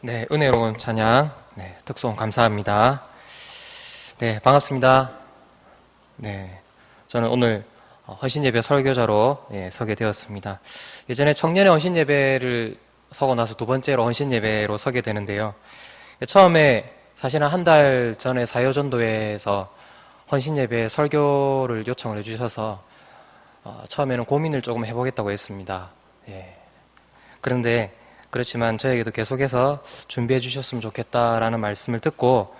네, 은혜로운 찬양, 특송 감사합니다. 네, 반갑습니다. 네, 저는 오늘 헌신예배 설교자로 서게 되었습니다. 예전에 청년의 헌신예배를 서고 나서 두 번째로 헌신예배로 서게 되는데요. 처음에 사실은 한 달 전에 사요전도회에서 헌신예배 설교를 요청을 해주셔서 처음에는 고민을 조금 해보겠다고 했습니다. 그런데 그렇지만 저에게도 계속해서 준비해 주셨으면 좋겠다라는 말씀을 듣고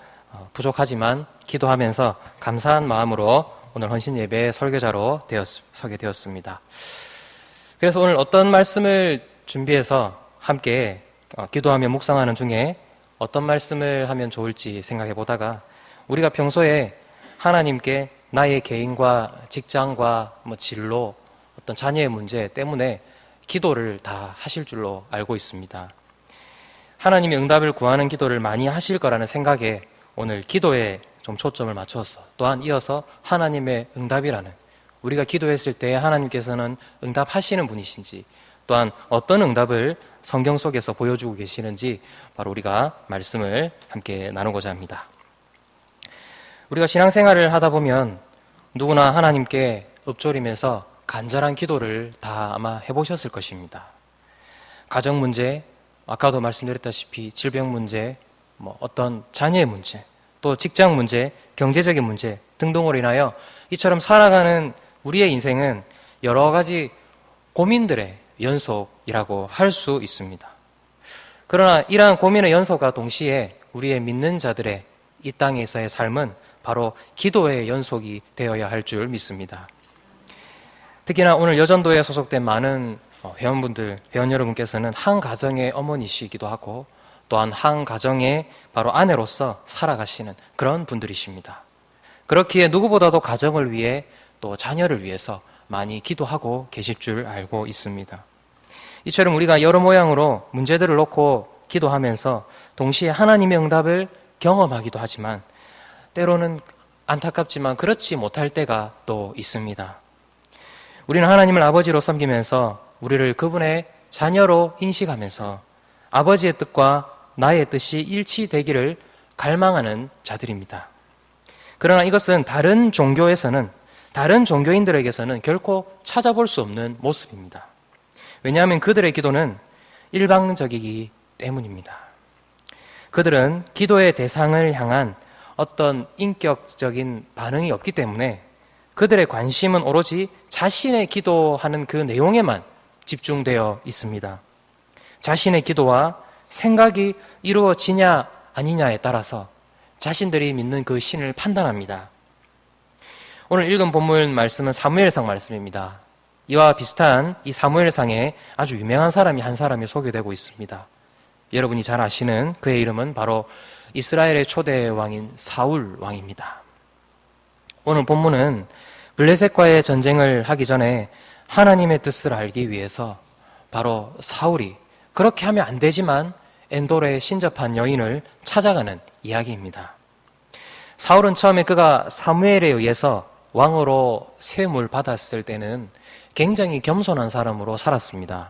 부족하지만 기도하면서 감사한 마음으로 오늘 헌신예배 설교자로 서게 되었습니다. 그래서 오늘 어떤 말씀을 준비해서 함께 기도하며 묵상하는 중에 어떤 말씀을 하면 좋을지 생각해 보다가 우리가 평소에 하나님께 나의 개인과 직장과 진로, 어떤 자녀의 문제 때문에 기도를 다 하실 줄로 알고 있습니다. 하나님의 응답을 구하는 기도를 많이 하실 거라는 생각에 오늘 기도에 좀 초점을 맞춰서 또한 이어서 하나님의 응답이라는, 우리가 기도했을 때 하나님께서는 응답하시는 분이신지, 또한 어떤 응답을 성경 속에서 보여주고 계시는지 바로 우리가 말씀을 함께 나누고자 합니다. 우리가 신앙생활을 하다 보면 누구나 하나님께 읊조리면서 간절한 기도를 다 아마 해보셨을 것입니다. 가정 문제, 아까도 말씀드렸다시피 질병 문제, 어떤 자녀의 문제, 또 직장 문제, 경제적인 문제 등등으로 인하여 이처럼 살아가는 우리의 인생은 여러 가지 고민들의 연속이라고 할 수 있습니다. 그러나 이러한 고민의 연속과 동시에 우리의 믿는 자들의 이 땅에서의 삶은 바로 기도의 연속이 되어야 할 줄 믿습니다. 특히나 오늘 여전도에 소속된 많은 회원 여러분께서는 한 가정의 어머니시기도 하고 또한 한 가정의 바로 아내로서 살아가시는 그런 분들이십니다. 그렇기에 누구보다도 가정을 위해 또 자녀를 위해서 많이 기도하고 계실 줄 알고 있습니다. 이처럼 우리가 여러 모양으로 문제들을 놓고 기도하면서 동시에 하나님의 응답을 경험하기도 하지만 때로는 안타깝지만 그렇지 못할 때가 또 있습니다. 우리는 하나님을 아버지로 섬기면서 우리를 그분의 자녀로 인식하면서 아버지의 뜻과 나의 뜻이 일치되기를 갈망하는 자들입니다. 그러나 이것은 다른 종교에서는, 다른 종교인들에게서는 결코 찾아볼 수 없는 모습입니다. 왜냐하면 그들의 기도는 일방적이기 때문입니다. 그들은 기도의 대상을 향한 어떤 인격적인 반응이 없기 때문에 그들의 관심은 오로지 자신의 기도하는 그 내용에만 집중되어 있습니다. 자신의 기도와 생각이 이루어지냐 아니냐에 따라서 자신들이 믿는 그 신을 판단합니다. 오늘 읽은 본문 말씀은 사무엘상 말씀입니다. 이와 비슷한 이 사무엘상에 아주 유명한 사람이 한 사람이 소개되고 있습니다. 여러분이 잘 아시는 그의 이름은 바로 이스라엘의 초대 왕인 사울 왕입니다. 오늘 본문은 블레셋과의 전쟁을 하기 전에 하나님의 뜻을 알기 위해서 바로 사울이 그렇게 하면 안 되지만 엔돌에 신접한 여인을 찾아가는 이야기입니다. 사울은 처음에 그가 사무엘에 의해서 왕으로 세움을 받았을 때는 굉장히 겸손한 사람으로 살았습니다.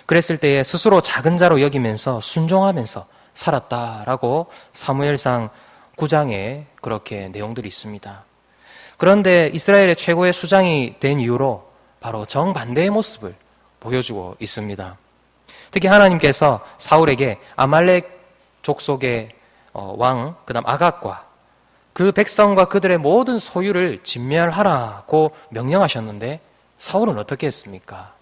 그랬을 때에 스스로 작은 자로 여기면서 순종하면서 살았다라고 사무엘상 9장에 그렇게 내용들이 있습니다. 그런데 이스라엘의 최고의 수장이 된 이후로 바로 정반대의 모습을 보여주고 있습니다. 특히 하나님께서 사울에게 아말렉 족속의 왕, 그 다음 아각과 그 백성과 그들의 모든 소유를 진멸하라고 명령하셨는데 사울은 어떻게 했습니까?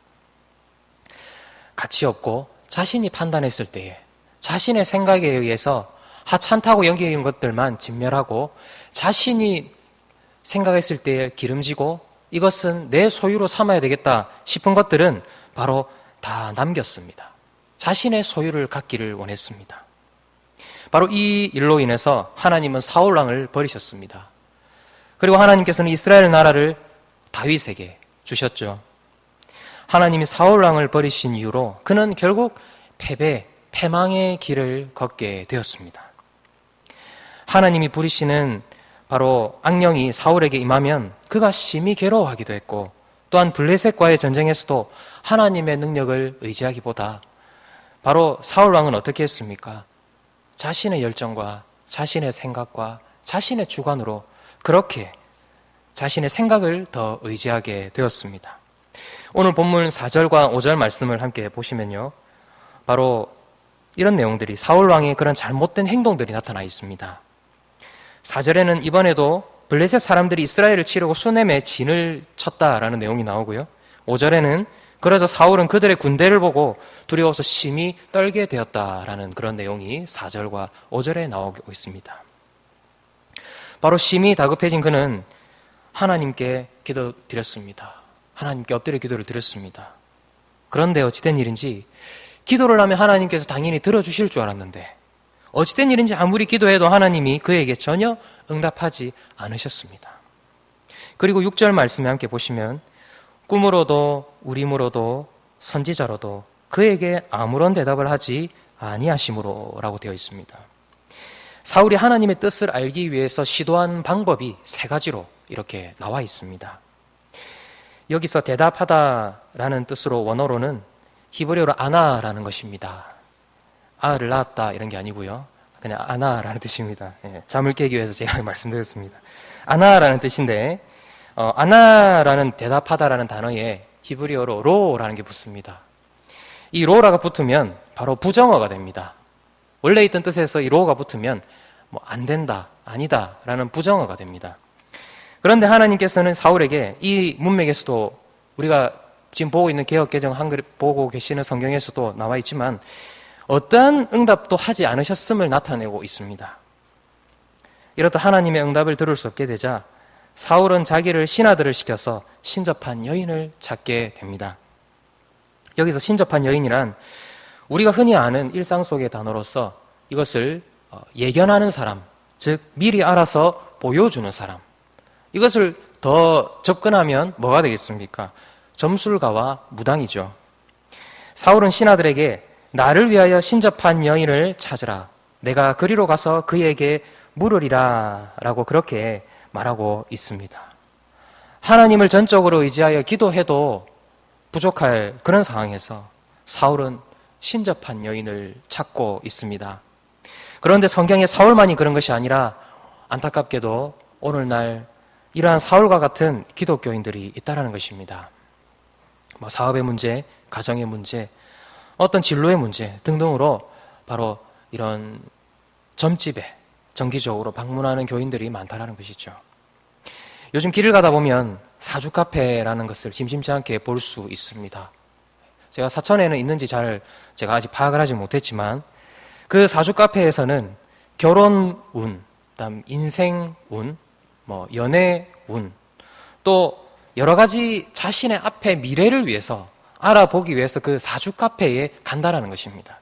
가치 없고 자신이 판단했을 때에 자신의 생각에 의해서 하찮다고 여기는 것들만 진멸하고 자신이 생각했을 때에 기름지고 이것은 내 소유로 삼아야 되겠다 싶은 것들은 바로 다 남겼습니다. 자신의 소유를 갖기를 원했습니다. 바로 이 일로 인해서 하나님은 사울 왕을 버리셨습니다. 그리고 하나님께서는 이스라엘 나라를 다윗에게 주셨죠. 하나님이 사울 왕을 버리신 이후로 그는 결국 패망의 길을 걷게 되었습니다. 하나님이 부리시는 바로 악령이 사울에게 임하면 그가 심히 괴로워하기도 했고 또한 블레셋과의 전쟁에서도 하나님의 능력을 의지하기보다 바로 사울 왕은 어떻게 했습니까? 자신의 열정과 자신의 생각과 자신의 주관으로 그렇게 자신의 생각을 더 의지하게 되었습니다. 오늘 본문 4절과 5절 말씀을 함께 보시면요. 바로 이런 내용들이 사울 왕의 그런 잘못된 행동들이 나타나 있습니다. 4절에는 이번에도 블레셋 사람들이 이스라엘을 치려고 수넴에 진을 쳤다라는 내용이 나오고요. 5절에는 그래서 사울은 그들의 군대를 보고 두려워서 심히 떨게 되었다라는 그런 내용이 4절과 5절에 나오고 있습니다. 바로 심히 다급해진 그는 하나님께 기도드렸습니다. 하나님께 엎드려 기도를 드렸습니다. 그런데 어찌된 일인지 기도를 하면 하나님께서 당연히 들어주실 줄 알았는데 어찌된 일인지 아무리 기도해도 하나님이 그에게 전혀 응답하지 않으셨습니다. 그리고 6절 말씀에 함께 보시면 꿈으로도 우림으로도 선지자로도 그에게 아무런 대답을 하지 아니하심으로 라고 되어 있습니다. 사울이 하나님의 뜻을 알기 위해서 시도한 방법이 3가지로 이렇게 나와 있습니다. 여기서 대답하다라는 뜻으로 원어로는 히브리어로 아나라는 것입니다. 아를 낳았다 이런 게 아니고요. 그냥 아나라는 뜻입니다. 잠을 깨기 위해서 제가 말씀드렸습니다. 아나라는 뜻인데 아나라는 대답하다라는 단어에 히브리어로 로라는 게 붙습니다. 이 로라가 붙으면 바로 부정어가 됩니다. 원래 있던 뜻에서 이 로가 붙으면 안 된다, 아니다 라는 부정어가 됩니다. 그런데 하나님께서는 사울에게 이 문맥에서도 우리가 지금 보고 있는 개역개정 한글 보고 계시는 성경에서도 나와 있지만 어떠한 응답도 하지 않으셨음을 나타내고 있습니다. 이렇다 하나님의 응답을 들을 수 없게 되자 사울은 자기를 신하들을 시켜서 신접한 여인을 찾게 됩니다. 여기서 신접한 여인이란 우리가 흔히 아는 일상 속의 단어로서 이것을 예견하는 사람, 즉 미리 알아서 보여주는 사람, 이것을 더 접근하면 뭐가 되겠습니까? 점술가와 무당이죠. 사울은 신하들에게 나를 위하여 신접한 여인을 찾으라. 내가 그리로 가서 그에게 물으리라 라고 그렇게 말하고 있습니다. 하나님을 전적으로 의지하여 기도해도 부족할 그런 상황에서 사울은 신접한 여인을 찾고 있습니다. 그런데 성경에 사울만이 그런 것이 아니라 안타깝게도 오늘날 이러한 사울과 같은 기독교인들이 있다는 것입니다. 사업의 문제, 가정의 문제, 어떤 진로의 문제 등등으로 바로 이런 점집에 정기적으로 방문하는 교인들이 많다는 것이죠. 요즘 길을 가다 보면 사주 카페라는 것을 심심치 않게 볼 수 있습니다. 제가 사천에는 있는지 제가 아직 파악을 하지 못했지만 그 사주 카페에서는 결혼 운, 그다음 인생 운, 연애 운, 또 여러 가지 자신의 앞에 미래를 위해서 알아보기 위해서 그 사주 카페에 간다라는 것입니다.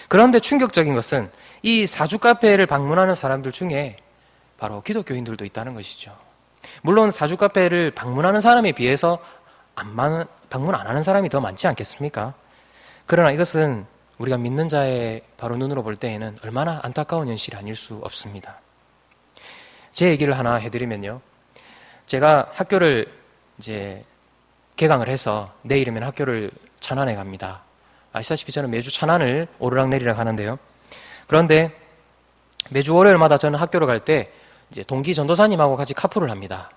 그런데 충격적인 것은 이 사주 카페를 방문하는 사람들 중에 바로 기독교인들도 있다는 것이죠. 물론 사주 카페를 방문하는 사람에 비해서 방문 안 하는 사람이 더 많지 않겠습니까? 그러나 이것은 우리가 믿는 자의 바로 눈으로 볼 때에는 얼마나 안타까운 현실이 아닐 수 없습니다. 제 얘기를 하나 해드리면요. 제가 학교를 이제 개강을 해서 내일이면 학교를 천안에 갑니다. 아시다시피 저는 매주 천안을 오르락내리락 하는데요. 그런데 매주 월요일마다 저는 학교를 갈 때 이제 동기 전도사님하고 같이 카풀을 합니다.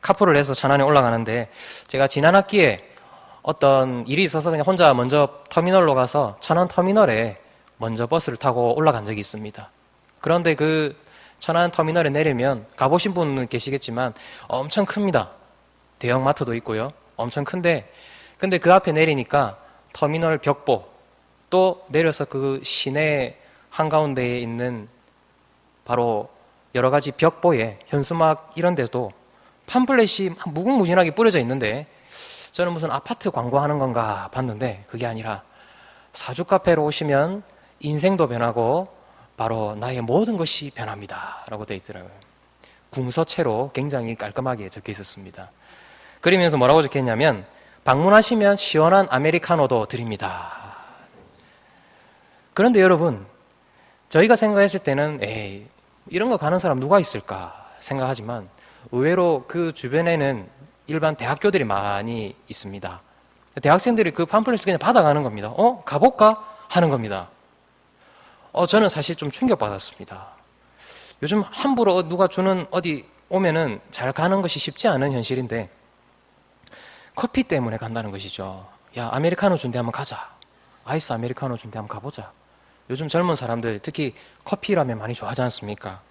카풀을 해서 천안에 올라가는데 제가 지난 학기에 어떤 일이 있어서 그냥 혼자 먼저 터미널로 가서 천안 터미널에 먼저 버스를 타고 올라간 적이 있습니다. 그런데 그 천안 터미널에 내리면 가보신 분은 계시겠지만 엄청 큽니다. 대형마트도 있고요. 엄청 큰데 근데 그 앞에 내리니까 터미널 벽보 또 내려서 그 시내 한가운데에 있는 바로 여러 가지 벽보에 현수막 이런 데도 팜플렛이 무궁무진하게 뿌려져 있는데 저는 무슨 아파트 광고하는 건가 봤는데 그게 아니라 사주 카페로 오시면 인생도 변하고 바로 나의 모든 것이 변합니다 라고 되어 있더라고요. 궁서체로 굉장히 깔끔하게 적혀 있었습니다. 그러면서 뭐라고 적혀 있냐면 방문하시면 시원한 아메리카노도 드립니다. 그런데 여러분 저희가 생각했을 때는 에이 이런 거 가는 사람 누가 있을까 생각하지만 의외로 그 주변에는 일반 대학교들이 많이 있습니다. 대학생들이 그 팜플렛을 그냥 받아가는 겁니다. 가볼까? 하는 겁니다. 저는 사실 좀 충격받았습니다. 요즘 함부로 누가 주는 어디 오면은 잘 가는 것이 쉽지 않은 현실인데 커피 때문에 간다는 것이죠. 야, 아메리카노 준대 한번 가자. 아이스 아메리카노 준대 한번 가보자. 요즘 젊은 사람들 특히 커피라면 많이 좋아하지 않습니까?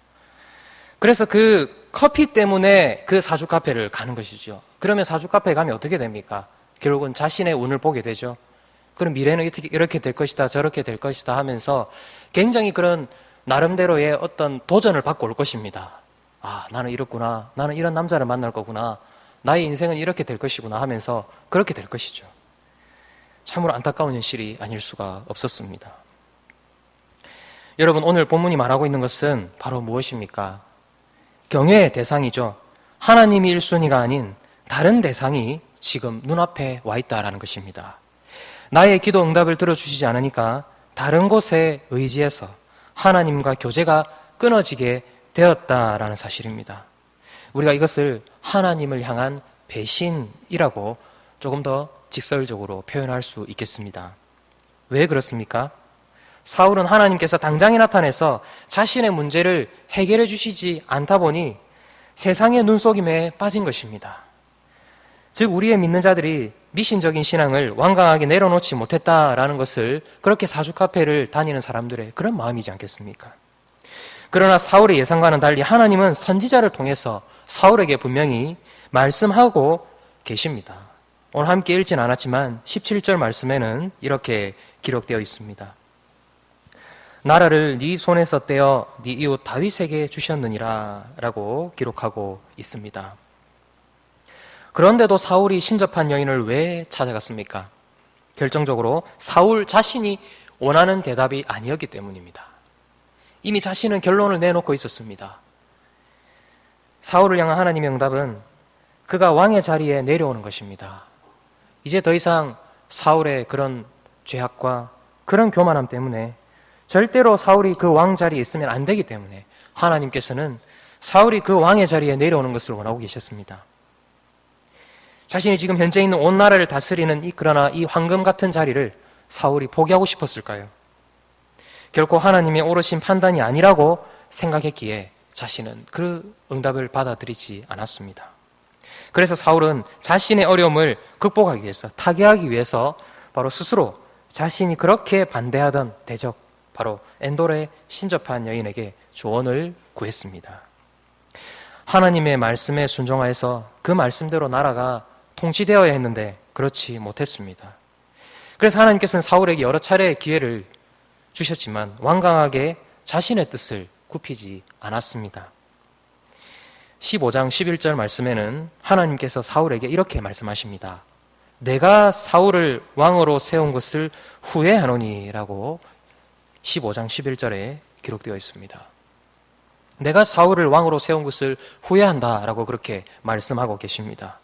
그래서 그 커피 때문에 그 사주 카페를 가는 것이죠. 그러면 사주 카페에 가면 어떻게 됩니까? 결국은 자신의 운을 보게 되죠. 그럼 미래는 이렇게 될 것이다, 저렇게 될 것이다 하면서 굉장히 그런 나름대로의 어떤 도전을 받고 올 것입니다. 아, 나는 이렇구나. 나는 이런 남자를 만날 거구나. 나의 인생은 이렇게 될 것이구나 하면서 그렇게 될 것이죠. 참으로 안타까운 현실이 아닐 수가 없었습니다. 여러분, 오늘 본문이 말하고 있는 것은 바로 무엇입니까? 경외의 대상이죠. 하나님이 1순위가 아닌 다른 대상이 지금 눈앞에 와 있다라는 것입니다. 나의 기도 응답을 들어주시지 않으니까 다른 곳에 의지해서 하나님과 교제가 끊어지게 되었다라는 사실입니다. 우리가 이것을 하나님을 향한 배신이라고 조금 더 직설적으로 표현할 수 있겠습니다. 왜 그렇습니까? 사울은 하나님께서 당장에 나타내서 자신의 문제를 해결해 주시지 않다 보니 세상의 눈속임에 빠진 것입니다. 즉 우리의 믿는 자들이 미신적인 신앙을 완강하게 내려놓지 못했다라는 것을 그렇게 사주 카페를 다니는 사람들의 그런 마음이지 않겠습니까? 그러나 사울의 예상과는 달리 하나님은 선지자를 통해서 사울에게 분명히 말씀하고 계십니다. 오늘 함께 읽진 않았지만 17절 말씀에는 이렇게 기록되어 있습니다. 나라를 네 손에서 떼어 네 이웃 다윗에게 주셨느니라 라고 기록하고 있습니다. 그런데도 사울이 신접한 여인을 왜 찾아갔습니까? 결정적으로 사울 자신이 원하는 대답이 아니었기 때문입니다. 이미 자신은 결론을 내놓고 있었습니다. 사울을 향한 하나님의 응답은 그가 왕의 자리에 내려오는 것입니다. 이제 더 이상 사울의 그런 죄악과 그런 교만함 때문에 절대로 사울이 그 왕 자리에 있으면 안 되기 때문에 하나님께서는 사울이 그 왕의 자리에 내려오는 것을 원하고 계셨습니다. 자신이 지금 현재 있는 온 나라를 다스리는 그러나 이 황금 같은 자리를 사울이 포기하고 싶었을까요? 결코 하나님의 옳으신 판단이 아니라고 생각했기에 자신은 그 응답을 받아들이지 않았습니다. 그래서 사울은 자신의 어려움을 극복하기 위해서, 타개하기 위해서 바로 스스로 자신이 그렇게 반대하던 대적, 바로 엔돌에 신접한 여인에게 조언을 구했습니다. 하나님의 말씀에 순종하여서 그 말씀대로 나라가 통치되어야 했는데 그렇지 못했습니다. 그래서 하나님께서는 사울에게 여러 차례 기회를 주셨지만 완강하게 자신의 뜻을 굽히지 않았습니다. 15장 11절 말씀에는 하나님께서 사울에게 이렇게 말씀하십니다. 내가 사울을 왕으로 세운 것을 후회하노니 라고 15장 11절에 기록되어 있습니다. 내가 사울을 왕으로 세운 것을 후회한다 라고 그렇게 말씀하고 계십니다.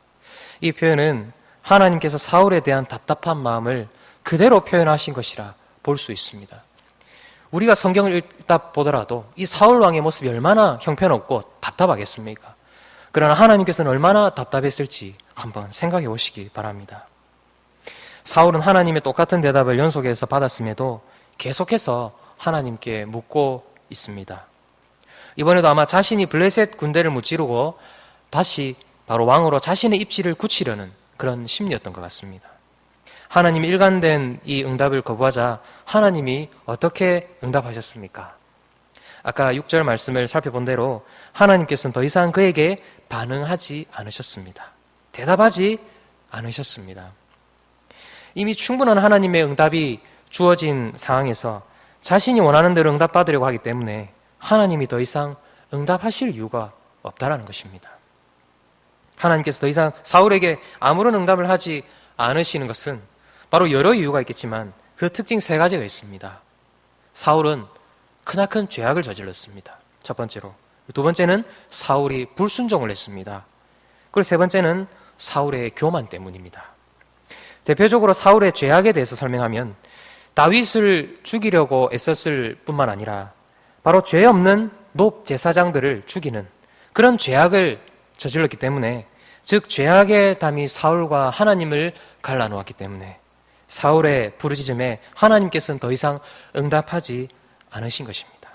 이 표현은 하나님께서 사울에 대한 답답한 마음을 그대로 표현하신 것이라 볼 수 있습니다. 우리가 성경을 읽다 보더라도 이 사울 왕의 모습이 얼마나 형편없고 답답하겠습니까? 그러나 하나님께서는 얼마나 답답했을지 한번 생각해 보시기 바랍니다. 사울은 하나님의 똑같은 대답을 연속해서 받았음에도 계속해서 하나님께 묻고 있습니다. 이번에도 아마 자신이 블레셋 군대를 무찌르고 다시 바로 왕으로 자신의 입지를 굳히려는 그런 심리였던 것 같습니다. 하나님이 일관된 이 응답을 거부하자 하나님이 어떻게 응답하셨습니까? 아까 6절 말씀을 살펴본 대로 하나님께서는 더 이상 그에게 반응하지 않으셨습니다. 대답하지 않으셨습니다. 이미 충분한 하나님의 응답이 주어진 상황에서 자신이 원하는 대로 응답받으려고 하기 때문에 하나님이 더 이상 응답하실 이유가 없다라는 것입니다. 하나님께서 더 이상 사울에게 아무런 응답을 하지 않으시는 것은 바로 여러 이유가 있겠지만 그 특징 3가지가 있습니다. 사울은 크나큰 죄악을 저질렀습니다. 첫 번째로. 두 번째는 사울이 불순종을 했습니다. 그리고 세 번째는 사울의 교만 때문입니다. 대표적으로 사울의 죄악에 대해서 설명하면 다윗을 죽이려고 애썼을 뿐만 아니라 바로 죄 없는 높 제사장들을 죽이는 그런 죄악을 저질렀기 때문에, 즉 죄악의 담이 사울과 하나님을 갈라놓았기 때문에 사울의 부르짖음에 하나님께서는 더 이상 응답하지 않으신 것입니다.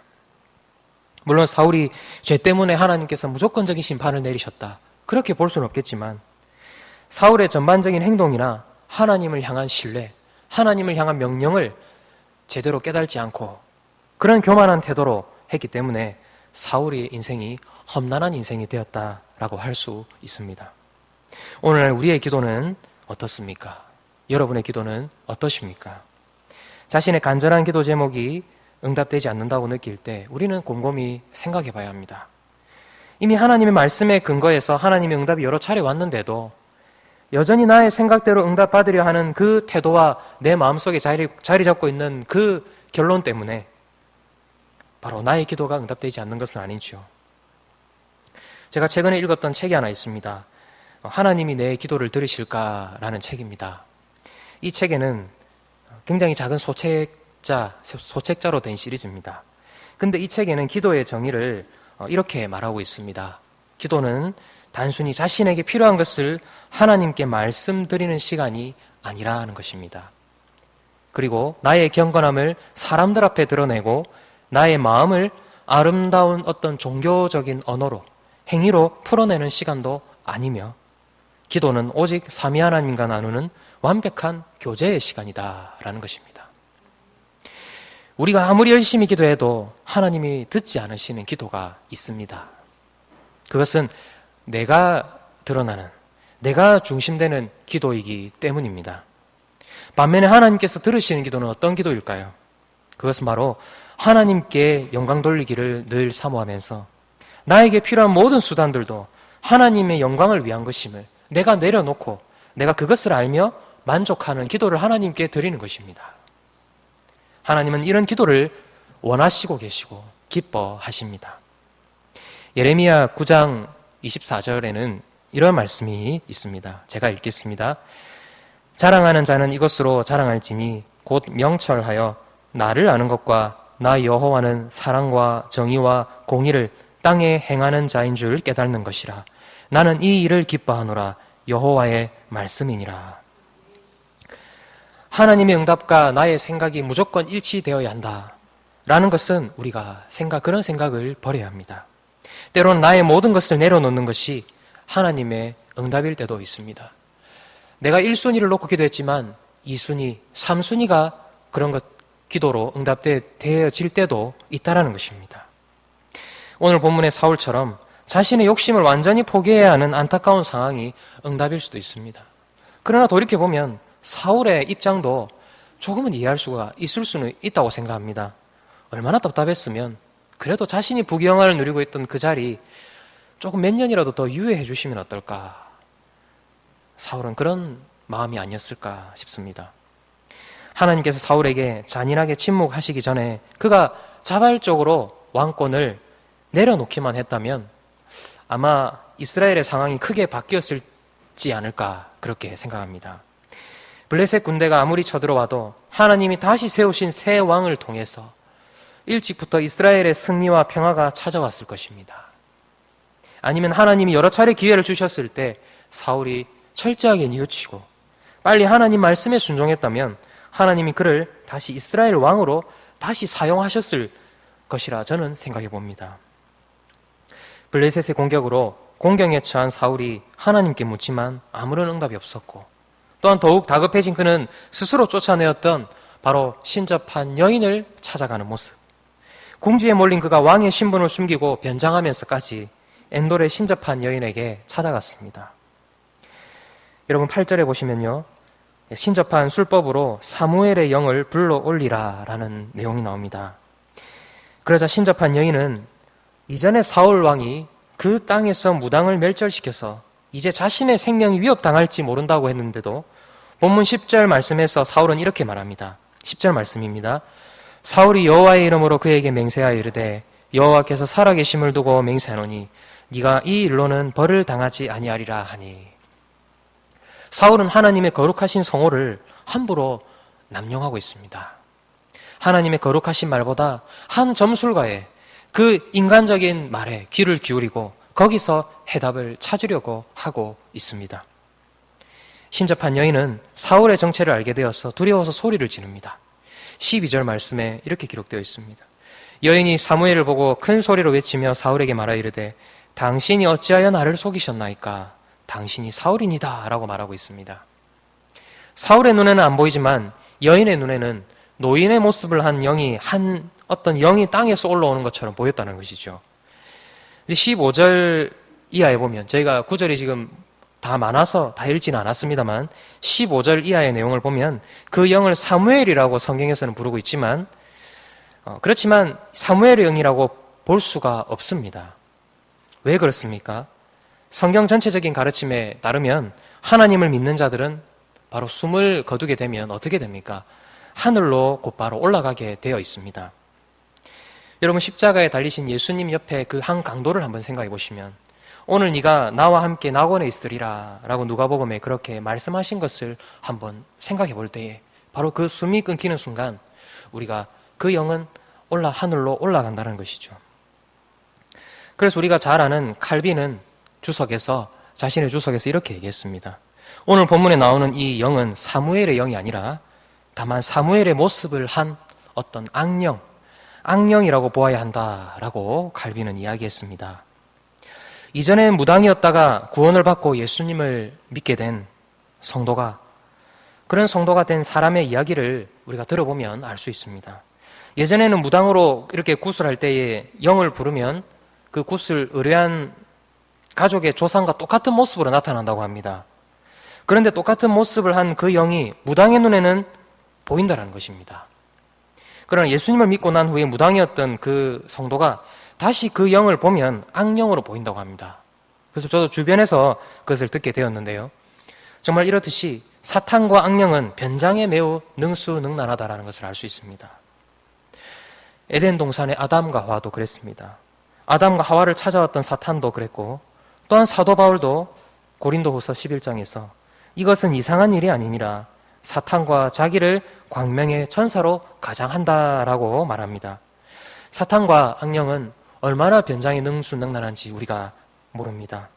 물론 사울이 죄 때문에 하나님께서 무조건적인 심판을 내리셨다, 그렇게 볼 수는 없겠지만 사울의 전반적인 행동이나 하나님을 향한 신뢰, 하나님을 향한 명령을 제대로 깨달지 않고 그런 교만한 태도로 했기 때문에 사울의 인생이 험난한 인생이 되었다라고 할 수 있습니다. 오늘 우리의 기도는 어떻습니까? 여러분의 기도는 어떠십니까? 자신의 간절한 기도 제목이 응답되지 않는다고 느낄 때 우리는 곰곰이 생각해 봐야 합니다. 이미 하나님의 말씀에 근거해서 하나님의 응답이 여러 차례 왔는데도 여전히 나의 생각대로 응답받으려 하는 그 태도와 내 마음속에 자리 잡고 있는 그 결론 때문에 바로 나의 기도가 응답되지 않는 것은 아니죠. 제가 최근에 읽었던 책이 하나 있습니다. 하나님이 내 기도를 들으실까라는 책입니다. 이 책에는 굉장히 작은 소책자로 된 시리즈입니다. 근데 이 책에는 기도의 정의를 이렇게 말하고 있습니다. 기도는 단순히 자신에게 필요한 것을 하나님께 말씀드리는 시간이 아니라는 것입니다. 그리고 나의 경건함을 사람들 앞에 드러내고 나의 마음을 아름다운 어떤 종교적인 언어로, 행위로 풀어내는 시간도 아니며 기도는 오직 삼위 하나님과 나누는 완벽한 교제의 시간이다라는 것입니다. 우리가 아무리 열심히 기도해도 하나님이 듣지 않으시는 기도가 있습니다. 그것은 내가 드러나는, 내가 중심되는 기도이기 때문입니다. 반면에 하나님께서 들으시는 기도는 어떤 기도일까요? 그것은 바로 하나님께 영광 돌리기를 늘 사모하면서 나에게 필요한 모든 수단들도 하나님의 영광을 위한 것임을 내가 내려놓고 내가 그것을 알며 만족하는 기도를 하나님께 드리는 것입니다. 하나님은 이런 기도를 원하시고 계시고 기뻐하십니다. 예레미야 9장 24절에는 이런 말씀이 있습니다. 제가 읽겠습니다. 자랑하는 자는 이것으로 자랑할지니 곧 명철하여 나를 아는 것과 나 여호와는 사랑과 정의와 공의를 땅에 행하는 자인 줄 깨닫는 것이라. 나는 이 일을 기뻐하노라. 여호와의 말씀이니라. 하나님의 응답과 나의 생각이 무조건 일치되어야 한다라는 것은 우리가 그런 생각을 버려야 합니다. 때로는 나의 모든 것을 내려놓는 것이 하나님의 응답일 때도 있습니다. 내가 1순위를 놓고 기도했지만 2순위, 3순위가 그런 기도로 응답되어질 때도 있다라는 것입니다. 오늘 본문의 사울처럼 자신의 욕심을 완전히 포기해야 하는 안타까운 상황이 응답일 수도 있습니다. 그러나 돌이켜보면 사울의 입장도 조금은 이해할 수가 있을 수는 있다고 생각합니다. 얼마나 답답했으면 그래도 자신이 부귀영화를 누리고 있던 그 자리 조금 몇 년이라도 더 유예해 주시면 어떨까? 사울은 그런 마음이 아니었을까 싶습니다. 하나님께서 사울에게 잔인하게 침묵하시기 전에 그가 자발적으로 왕권을 내려놓기만 했다면 아마 이스라엘의 상황이 크게 바뀌었을지 않을까 그렇게 생각합니다. 블레셋 군대가 아무리 쳐들어와도 하나님이 다시 세우신 새 왕을 통해서 일찍부터 이스라엘의 승리와 평화가 찾아왔을 것입니다. 아니면 하나님이 여러 차례 기회를 주셨을 때 사울이 철저하게 뉘우치고 빨리 하나님 말씀에 순종했다면 하나님이 그를 다시 이스라엘 왕으로 다시 사용하셨을 것이라 저는 생각해 봅니다. 블레셋의 공격으로 공경에 처한 사울이 하나님께 묻지만 아무런 응답이 없었고 또한 더욱 다급해진 그는 스스로 쫓아내었던 바로 신접한 여인을 찾아가는 모습. 궁지에 몰린 그가 왕의 신분을 숨기고 변장하면서까지 엔돌의 신접한 여인에게 찾아갔습니다. 여러분 8절에 보시면요. 신접한 술법으로 사무엘의 영을 불러올리라 라는 내용이 나옵니다. 그러자 신접한 여인은 이전에 사울 왕이 그 땅에서 무당을 멸절시켜서 이제 자신의 생명이 위협당할지 모른다고 했는데도 본문 10절 말씀에서 사울은 이렇게 말합니다. 10절 말씀입니다. 사울이 여호와의 이름으로 그에게 맹세하여 이르되 여호와께서 살아계심을 두고 맹세하노니 네가 이 일로는 벌을 당하지 아니하리라 하니. 사울은 하나님의 거룩하신 성호를 함부로 남용하고 있습니다. 하나님의 거룩하신 말보다 한 점술가의 그 인간적인 말에 귀를 기울이고 거기서 해답을 찾으려고 하고 있습니다. 신접한 여인은 사울의 정체를 알게 되어서 두려워서 소리를 지릅니다. 12절 말씀에 이렇게 기록되어 있습니다. 여인이 사무엘을 보고 큰 소리로 외치며 사울에게 말하여 이르되 당신이 어찌하여 나를 속이셨나이까? 당신이 사울이니다 라고 말하고 있습니다. 사울의 눈에는 안 보이지만 여인의 눈에는 노인의 모습을 한 어떤 영이 땅에서 올라오는 것처럼 보였다는 것이죠. 15절 이하에 보면 저희가 9절이 지금 다 많아서 다 읽지는 않았습니다만 15절 이하의 내용을 보면 그 영을 사무엘이라고 성경에서는 부르고 있지만 그렇지만 사무엘의 영이라고 볼 수가 없습니다. 왜 그렇습니까? 성경 전체적인 가르침에 따르면 하나님을 믿는 자들은 바로 숨을 거두게 되면 어떻게 됩니까? 하늘로 곧바로 올라가게 되어 있습니다. 여러분 십자가에 달리신 예수님 옆에 그 한 강도를 한번 생각해 보시면 오늘 네가 나와 함께 낙원에 있으리라 라고 누가복음에 그렇게 말씀하신 것을 한번 생각해 볼 때에 바로 그 숨이 끊기는 순간 우리가 그 영은 하늘로 올라간다는 것이죠. 그래서 우리가 잘 아는 칼빈은 자신의 주석에서 이렇게 얘기했습니다. 오늘 본문에 나오는 이 영은 사무엘의 영이 아니라 다만 사무엘의 모습을 한 어떤 악령이라고 보아야 한다라고 칼빈은 이야기했습니다. 이전엔 무당이었다가 구원을 받고 예수님을 믿게 된 그런 성도가 된 사람의 이야기를 우리가 들어보면 알 수 있습니다. 예전에는 무당으로 이렇게 굿을 때에 영을 부르면 그 굿을 의뢰한 가족의 조상과 똑같은 모습으로 나타난다고 합니다. 그런데 똑같은 모습을 한 그 영이 무당의 눈에는 보인다는 것입니다. 그러나 예수님을 믿고 난 후에 무당이었던 그 성도가 다시 그 영을 보면 악령으로 보인다고 합니다. 그래서 저도 주변에서 그것을 듣게 되었는데요. 정말 이렇듯이 사탄과 악령은 변장에 매우 능수능란하다는 것을 알 수 있습니다. 에덴 동산의 아담과 하와도 그랬습니다. 아담과 하와를 찾아왔던 사탄도 그랬고 또한 사도 바울도 고린도후서 11장에서 이것은 이상한 일이 아니니라 사탄과 자기를 광명의 천사로 가장한다라고 말합니다. 사탄과 악령은 얼마나 변장에 능수능란한지 우리가 모릅니다.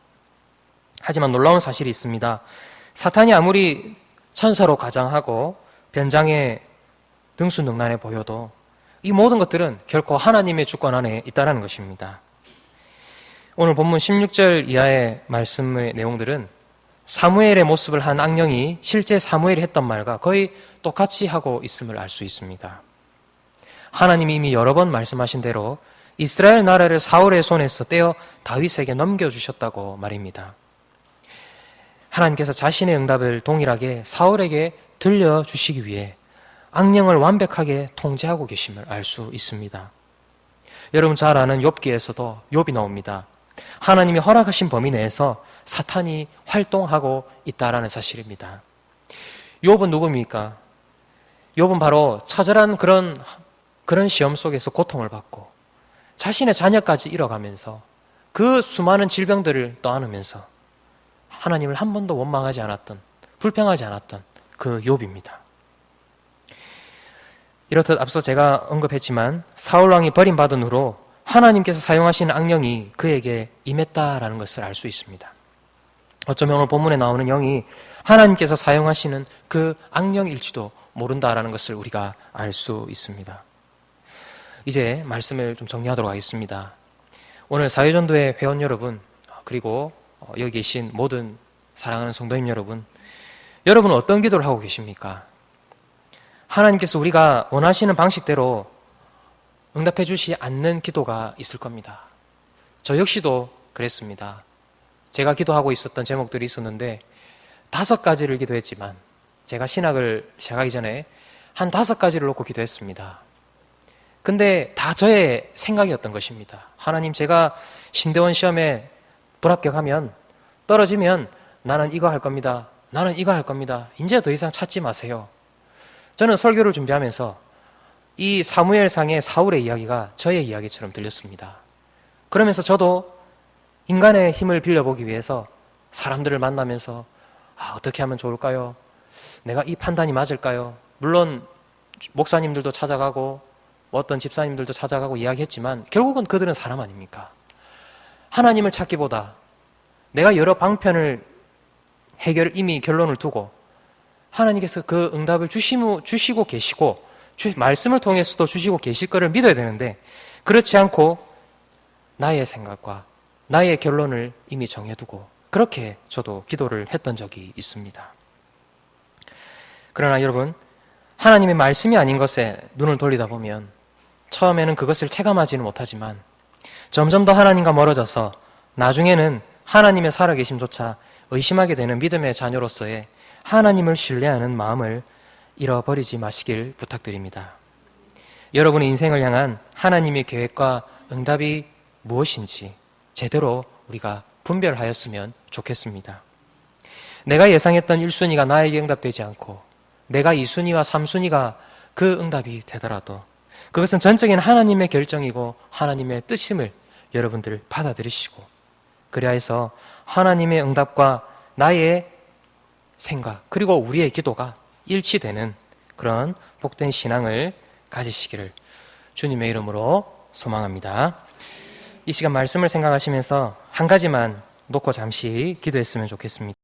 하지만 놀라운 사실이 있습니다. 사탄이 아무리 천사로 가장하고 변장에 능수능란해 보여도 이 모든 것들은 결코 하나님의 주권 안에 있다는 것입니다. 오늘 본문 16절 이하의 말씀의 내용들은 사무엘의 모습을 한 악령이 실제 사무엘이 했던 말과 거의 똑같이 하고 있음을 알 수 있습니다. 하나님이 이미 여러 번 말씀하신 대로 이스라엘 나라를 사울의 손에서 떼어 다윗에게 넘겨주셨다고 말입니다. 하나님께서 자신의 응답을 동일하게 사울에게 들려주시기 위해 악령을 완벽하게 통제하고 계심을 알 수 있습니다. 여러분 잘 아는 욥기에서도 욥이 나옵니다. 하나님이 허락하신 범위 내에서 사탄이 활동하고 있다라는 사실입니다. 욥은 누굽니까? 욥은 바로 처절한 그런 시험 속에서 고통을 받고 자신의 자녀까지 잃어가면서 그 수많은 질병들을 떠안으면서 하나님을 한 번도 원망하지 않았던, 불평하지 않았던 그 욥입니다. 이렇듯 앞서 제가 언급했지만 사울왕이 버림받은 후로 하나님께서 사용하시는 악령이 그에게 임했다라는 것을 알 수 있습니다. 어쩌면 오늘 본문에 나오는 영이 하나님께서 사용하시는 그 악령일지도 모른다라는 것을 우리가 알 수 있습니다. 이제 말씀을 좀 정리하도록 하겠습니다. 오늘 사회전도회 회원 여러분, 그리고 여기 계신 모든 사랑하는 성도님 여러분은 어떤 기도를 하고 계십니까? 하나님께서 우리가 원하시는 방식대로 응답해 주시지 않는 기도가 있을 겁니다. 저 역시도 그랬습니다. 제가 기도하고 있었던 제목들이 있었는데 5가지를 기도했지만 제가 신학을 시작하기 전에 한 5가지를 놓고 기도했습니다. 근데 다 저의 생각이었던 것입니다. 하나님, 제가 신대원 시험에 불합격하면 떨어지면 나는 이거 할 겁니다. 나는 이거 할 겁니다. 이제 더 이상 찾지 마세요. 저는 설교를 준비하면서 이 사무엘상의 사울의 이야기가 저의 이야기처럼 들렸습니다. 그러면서 저도 인간의 힘을 빌려보기 위해서 사람들을 만나면서 어떻게 하면 좋을까요? 내가 이 판단이 맞을까요? 물론 목사님들도 찾아가고 어떤 집사님들도 찾아가고 이야기했지만 결국은 그들은 사람 아닙니까? 하나님을 찾기보다 내가 여러 방편을 이미 결론을 두고 하나님께서 그 응답을 주시고 계시고 말씀을 통해서도 주시고 계실 거를 믿어야 되는데 그렇지 않고 나의 생각과 나의 결론을 이미 정해두고 그렇게 저도 기도를 했던 적이 있습니다. 그러나 여러분, 하나님의 말씀이 아닌 것에 눈을 돌리다 보면 처음에는 그것을 체감하지는 못하지만 점점 더 하나님과 멀어져서 나중에는 하나님의 살아계심조차 의심하게 되는 믿음의 자녀로서의 하나님을 신뢰하는 마음을 잃어버리지 마시길 부탁드립니다. 여러분의 인생을 향한 하나님의 계획과 응답이 무엇인지 제대로 우리가 분별하였으면 좋겠습니다. 내가 예상했던 1순위가 나에게 응답되지 않고 내가 2순위와 3순위가 그 응답이 되더라도 그것은 전적인 하나님의 결정이고 하나님의 뜻임을 여러분들 받아들이시고 그래야 해서 하나님의 응답과 나의 생각 그리고 우리의 기도가 일치되는 그런 복된 신앙을 가지시기를 주님의 이름으로 소망합니다. 이 시간 말씀을 생각하시면서 한 가지만 놓고 잠시 기도했으면 좋겠습니다.